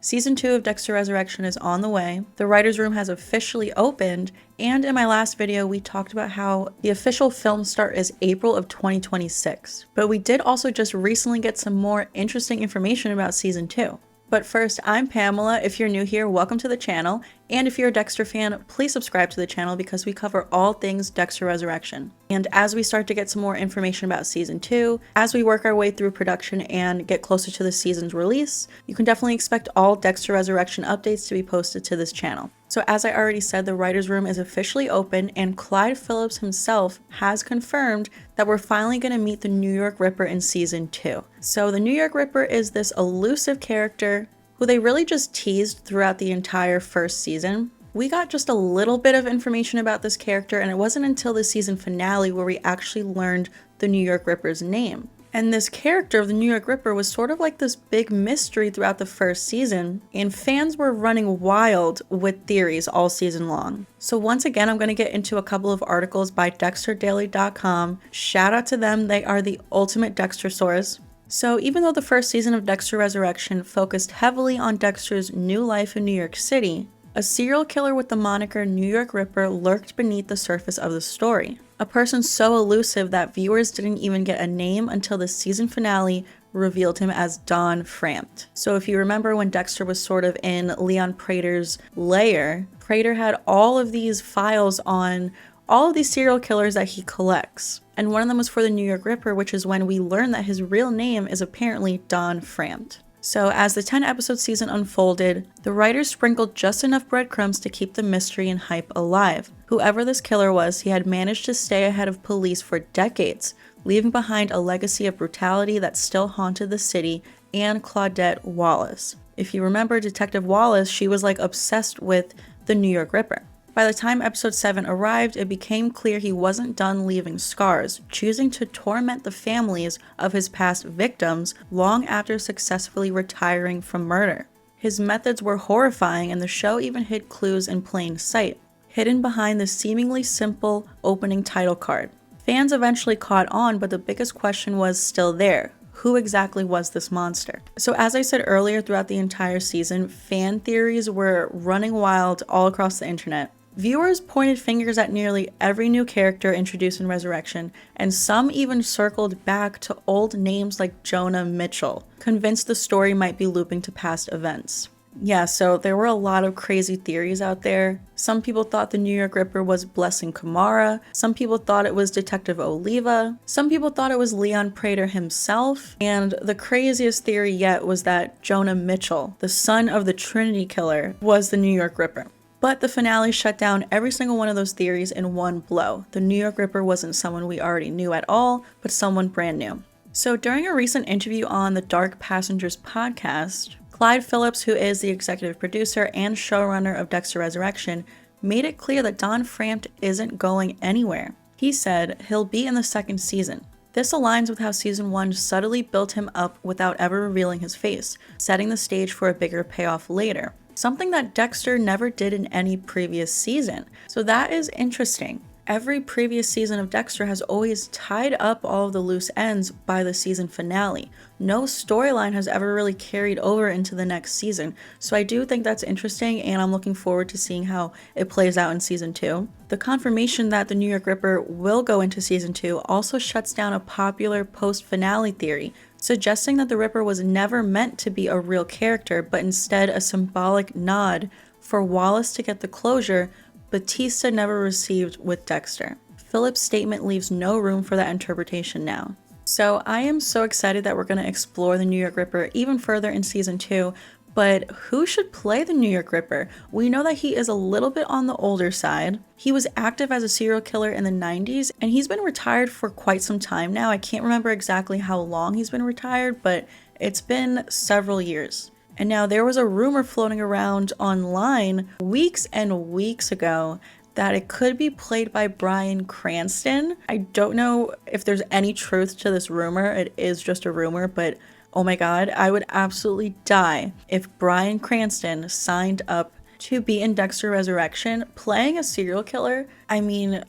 Season 2 of Dexter Resurrection is on the way, the writer's room has officially opened, and in my last video we talked about how the official film start is April of 2026. But we did also just recently get some more interesting information about Season 2. But first, I'm Pamela. If you're new here, welcome to the channel, and if you're a Dexter fan, please subscribe to the channel because we cover all things Dexter Resurrection. And as we start to get some more information about Season 2, as we work our way through production and get closer to the season's release, you can definitely expect all Dexter Resurrection updates to be posted to this channel. So as I already said, the writer's room is officially open, and Clyde Phillips himself has confirmed that we're finally going to meet the New York Ripper in Season 2. So the New York Ripper is this elusive character who they really just teased throughout the entire first season. We got just a little bit of information about this character, and it wasn't until the season finale where we actually learned the New York Ripper's name. And this character of the New York Ripper was sort of like this big mystery throughout the first season, and fans were running wild with theories all season long. So once again, I'm going to get into a couple of articles by DexterDaily.com. Shout out to them, they are the ultimate Dexter source. So even though the first season of Dexter Resurrection focused heavily on Dexter's new life in New York City, a serial killer with the moniker New York Ripper lurked beneath the surface of the story. A person so elusive that viewers didn't even get a name until the season finale revealed him as Don Frampt. So if you remember when Dexter was sort of in Leon Prater's lair, Prater had all of these files on all of these serial killers that he collects. And one of them was for the New York Ripper, which is when we learn that his real name is apparently Don Frampt. So as the 10-episode season unfolded, the writers sprinkled just enough breadcrumbs to keep the mystery and hype alive. Whoever this killer was, he had managed to stay ahead of police for decades, leaving behind a legacy of brutality that still haunted the city and Claudette Wallace. If you remember Detective Wallace, she was like obsessed with the New York Ripper. By the time episode 7 arrived, it became clear he wasn't done leaving scars, choosing to torment the families of his past victims long after successfully retiring from murder. His methods were horrifying, and the show even hid clues in plain sight, hidden behind the seemingly simple opening title card. Fans eventually caught on, but the biggest question was still there. Who exactly was this monster? So as I said earlier, throughout the entire season, fan theories were running wild all across the internet. Viewers pointed fingers at nearly every new character introduced in Resurrection, and some even circled back to old names like Jonah Mitchell, convinced the story might be looping to past events. Yeah, so there were a lot of crazy theories out there. Some people thought the New York Ripper was Blessing Kamara, some people thought it was Detective Oliva, some people thought it was Leon Prater himself, and the craziest theory yet was that Jonah Mitchell, the son of the Trinity Killer, was the New York Ripper. But the finale shut down every single one of those theories in one blow. The New York Ripper wasn't someone we already knew at all, but someone brand new. So during a recent interview on the Dark Passengers podcast, Clyde Phillips, who is the executive producer and showrunner of Dexter Resurrection, made it clear that Don Frampt isn't going anywhere. He said he'll be in the second season. This aligns with how season 1 subtly built him up without ever revealing his face, setting the stage for a bigger payoff later. Something that Dexter never did in any previous season. So that is interesting. Every previous season of Dexter has always tied up all of the loose ends by the season finale. No storyline has ever really carried over into the next season. So I do think that's interesting, and I'm looking forward to seeing how it plays out in season 2. The confirmation that the New York Ripper will go into season 2 also shuts down a popular post-finale theory, suggesting that the Ripper was never meant to be a real character, but instead a symbolic nod for Wallace to get the closure Batista never received with Dexter. Phillips' statement leaves no room for that interpretation now. So I am so excited that we're going to explore the New York Ripper even further in season 2, but who should play the New York Ripper? We know that he is a little bit on the older side. He was active as a serial killer in the 90s, and he's been retired for quite some time now. I can't remember exactly how long he's been retired, but it's been several years. And now there was a rumor floating around online weeks and weeks ago that it could be played by Bryan Cranston. I don't know if there's any truth to this rumor. It is just a rumor, but oh my god, I would absolutely die if Bryan Cranston signed up to be in Dexter Resurrection playing a serial killer. I mean,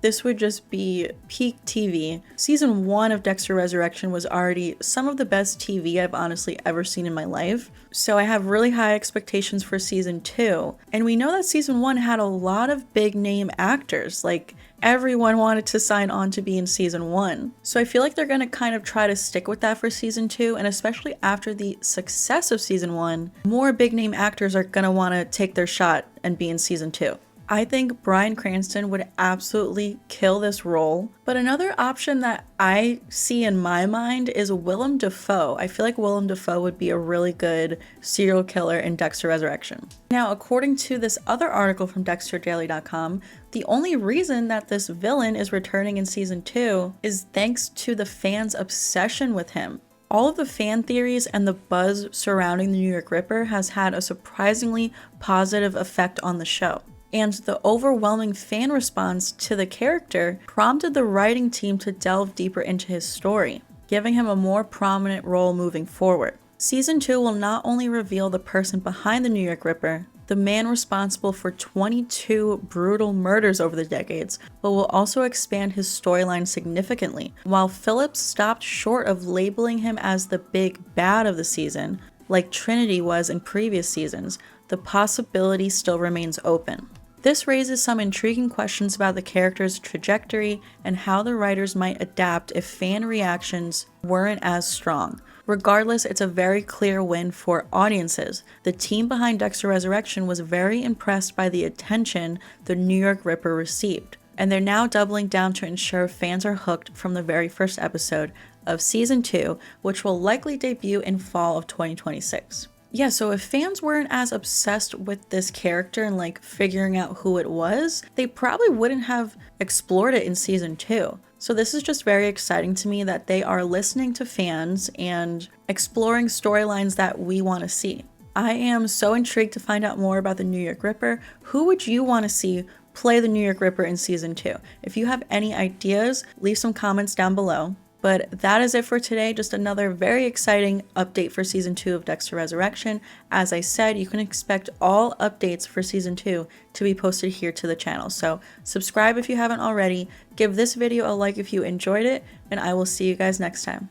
This would just be peak TV. Season 1 of Dexter Resurrection was already some of the best TV I've honestly ever seen in my life. So I have really high expectations for season 2. And we know that season 1 had a lot of big name actors. Like, everyone wanted to sign on to be in season 1. So I feel like they're gonna kind of try to stick with that for season 2, and especially after the success of season 1, more big name actors are gonna wanna take their shot and be in season 2. I think Bryan Cranston would absolutely kill this role, but another option that I see in my mind is Willem Dafoe. I feel like Willem Dafoe would be a really good serial killer in Dexter Resurrection. Now, according to this other article from DexterDaily.com, the only reason that this villain is returning in season 2 is thanks to the fans' obsession with him. All of the fan theories and the buzz surrounding the New York Ripper has had a surprisingly positive effect on the show. And the overwhelming fan response to the character prompted the writing team to delve deeper into his story, giving him a more prominent role moving forward. Season 2 will not only reveal the person behind the New York Ripper, the man responsible for 22 brutal murders over the decades, but will also expand his storyline significantly. While Phillips stopped short of labeling him as the big bad of the season, like Trinity was in previous seasons, the possibility still remains open. This raises some intriguing questions about the character's trajectory and how the writers might adapt if fan reactions weren't as strong. Regardless, it's a very clear win for audiences. The team behind Dexter Resurrection was very impressed by the attention the New York Ripper received, and they're now doubling down to ensure fans are hooked from the very first episode of season 2, which will likely debut in fall of 2026. Yeah, so if fans weren't as obsessed with this character and like figuring out who it was, they probably wouldn't have explored it in season 2. So this is just very exciting to me that they are listening to fans and exploring storylines that we want to see. I am so intrigued to find out more about the New York Ripper. Who would you want to see play the New York Ripper in season 2? If you have any ideas, leave some comments down below. But that is it for today. Just another very exciting update for season 2 of Dexter Resurrection. As I said, you can expect all updates for season 2 to be posted here to the channel. So subscribe if you haven't already. Give this video a like if you enjoyed it, and I will see you guys next time.